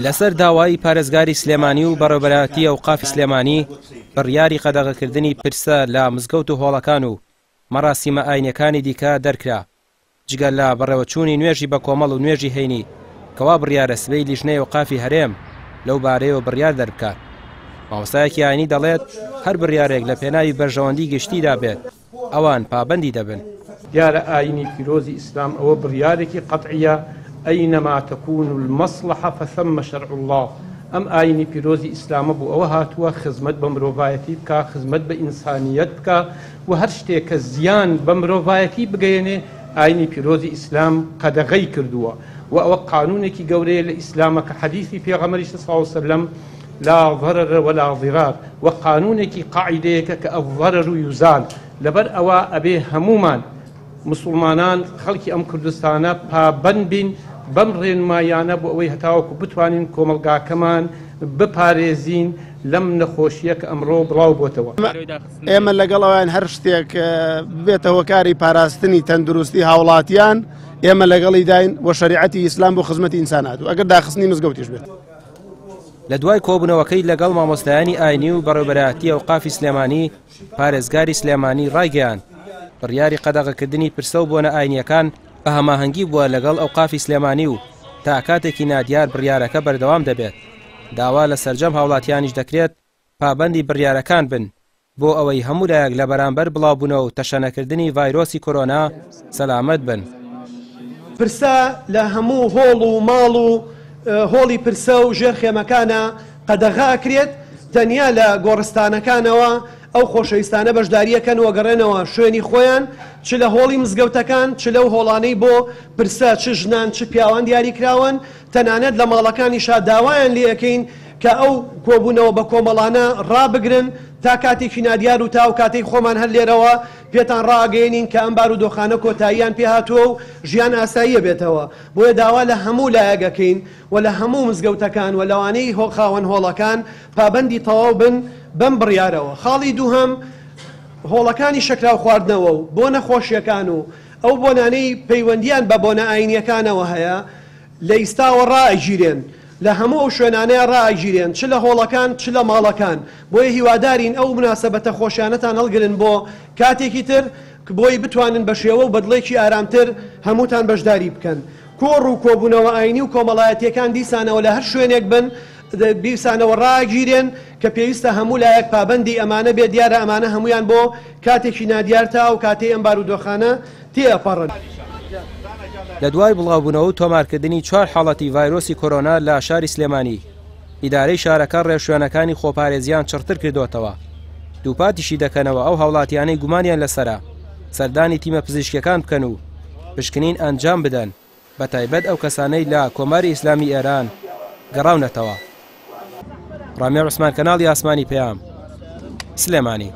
لەسەر داوای پارێزگاری سلێمانی و بەڕێوەبەرایەتی ئەوقافی سلێمانی بڕیاری قەدەغەکردنی پرسە لە مزگەوت و هۆڵەکان و مەراسیمە ئاینیەکانی دیکە دەرکرا جگەل لە بەڕێوەچوونی نوێژی بە کۆمەڵ و نوێژی هەینی کەوا بڕیارە سبەی لیژنەی ئەوقافی هەرێم لەو بارەیەوە بڕیار دەربکات. مامۆستایەکی ئاینی دەڵێت هەر بڕیارێک لە پێناوی بەرژەوەندی گشتیدا بێت ئەوان پابەندی دەبن. دیارە ئاینی پیرۆزی ئیسلام ئەوە بڕیارێکی قەتعیە ئەینەما تەکون المەصلحە فەثەممە شەرع الله. ئەم ئاینی پیرۆزی ئیسلامە بوو ئەوە هاتووە خزمەت بە مرۆڤایەتی بکە، خزمەت بە ئینسانیەت بکە و هەر شتێک کە زیان بە مرۆڤایەتی بگەێنێ ئاینی پیرۆزی ئیسلام قەدەغەی کردووە و ئەوە قانونێکی گەورەیە لە ئیسلامە کە حەدیثی پێغەمبەری صلی الله علیه وسلم لا ضرر ولا ضرار و قانونێکی قاعدەیەکە کە الضرر یوزال. لەبەر ئەوە ئەبێ هەمومان مسلمانان خەڵکی ئەم کوردستانە پابەند بین بەم ڕێنمایانە بۆ ئەوەی هەتاوەکو بتوانین کۆمەلگاکەمان بپارێزین لەم نەخۆشیە کە ئەمڕۆ بڵاو بۆتەوە. ئێمە لەگەڵەوەیان هەر شتێک بێتەوە کاری پاراستنی تەندروستی هاوڵاتیان ئێمە لەگەڵی داین بۆ شەریعەتی ئیسلام بۆ خزمەتی ئینسانات و ئەگەر داخستنی مزگەوتیش بێت. لە دوای کۆبوونەوەکەی لەگەڵ مامۆستایانی ئاینی و بەڕێوەبەرایەتی ئەوقافی سلێمانی پارێزگاری سلێمانی ڕایگەیاند بڕیاری قەدەغەکردنی پرسە و بۆنە ئاینیەکان بە هەماهەنگی بووە لەگەڵ ئەوقافی سلێمانی و تا کاتێکی نادیار بڕیارەکە بەردەوام دەبێت. داوا لە سەرجەم هاوڵاتیانیش دەکرێت پابەندی بڕیارەکان بن بۆ ئەوەی هەموو لایەک لە بەرامبەر بڵاوبوونەوە و تەشەنەکردنی ڤایرۆسی کۆرۆنا سەلامەت بن. پرسە لە هەموو هۆڵ و ماڵ و هۆڵی پرسە و ژێر خێمەکانە قەدەغاکرێت تەنیا لە گۆڕستانەکانەوە ئەو خۆشەویستانە بەشداریەکەن وەگەڕێنەوە شوێنی خۆیان چ لە هۆڵی مزگەوتەکان چ لەو هۆڵانەی بۆ پرسە چ ژنان چ پیاوان دیاریکراون تەنانەت لە ماڵەکانیشا داوایان لێەکەین کە ئەو کۆبوونەوە بە کۆمەڵانە ڕابگرن تا کاتێکی نادیار و تا و کاتێک خۆمان هەر لێرەوە پێتان ڕاگەێنین کە ئەم بارودۆخانە کۆتاییان پێهاتووە و ژیان ئاساییە بێتەوە. بۆیە داوا لە هەموو لایەگەکەین و لە هەموو مزگەوتەکان و لەوانەی خاوەن هۆڵەکان پابەندی تەواو بن بەم بڕیارەوە. خاڵی دووهەم هۆڵەکانی شەکراو خواردنەوە و بۆ نەخۆشیەکان و ئەو بۆنانەی پەیوەندیان بە بۆنە ئاینیەکانەوە هەیە لە ئیستاوە ڕائەگیرێن لە هەموو ئەو شوێنانەیە ڕائەگیرێن چ لە هۆڵەکان چ لە ماڵەکان. بۆیە هیوادارین ئەو مناسەبەتە خۆشیانەتان هەڵگرن بۆ کاتێکی تر بۆی بتوانن بە شێوە و بەدڵێکی ئارامتر هەمووتان بەشداری بکەن. کۆڕ و کۆبوونەوە ئاینی و کۆمەڵایەتیەکان دیسانەوە لە هەر شوێنێک بن بیسانەوە ڕاگیرێن کە پێویستە هەموو لایەک پابەندی ئەمانە بێت. دیارە ئەمانە هەمویان بۆ کاتێکی نادیار تا و کاتێ ئەم بارودۆخانە تێئەپەڕن. لە دوای بڵاوبوونەوە و تۆمارکردنی 4 حاڵەتی ڤایرۆسی کۆرۆنا لە شاری سلێمانی ئیدارەی شارەکە ڕێوشوێنەکانی خۆپارێزیان چڕتر کردوتەوە. دووپاتیشی دەکەنەوە ئەو هاوڵاتیانەی گومانیان لەسرە سەردانی تیمە پزیشکیەکان بکەن و پشکنین ئەنجام بدەن بە تایبەت ئەو کەسانەی لە کۆماری ئیسلامی ئێران گەڕاونەتەوە. ڕامێ عوسمان، کەناڵی ئاسمانی پەیام، سلێمانی.